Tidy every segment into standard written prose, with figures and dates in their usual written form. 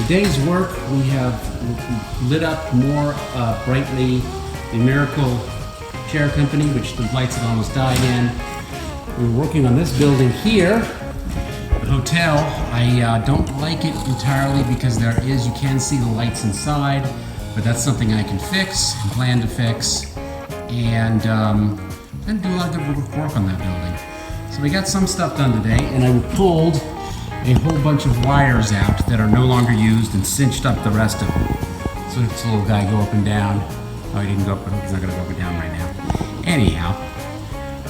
today's work, we have lit up more brightly the Miracle Chair Company, which the lights had almost died in. We were working on this building here, the hotel. I don't like it entirely because you can see the lights inside, but that's something I can fix and plan to fix, and then do a lot of good work on that building. So we got some stuff done today, and I pulled a whole bunch of wires out that are no longer used and cinched up the rest of them. So this little guy go up and down. Oh, he didn't go up, but he's not gonna go up and down right now. Anyhow,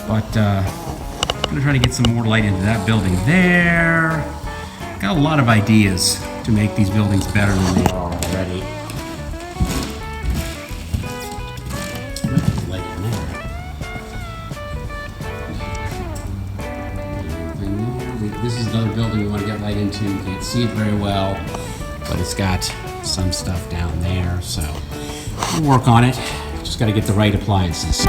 but I'm gonna try to get some more light into that building there. Got a lot of ideas to make these buildings better than they are already. Light in there. This is another building we want to get light into. You can't see it very well, but it's got some stuff down there, so we'll work on it. Just got to get the right appliances.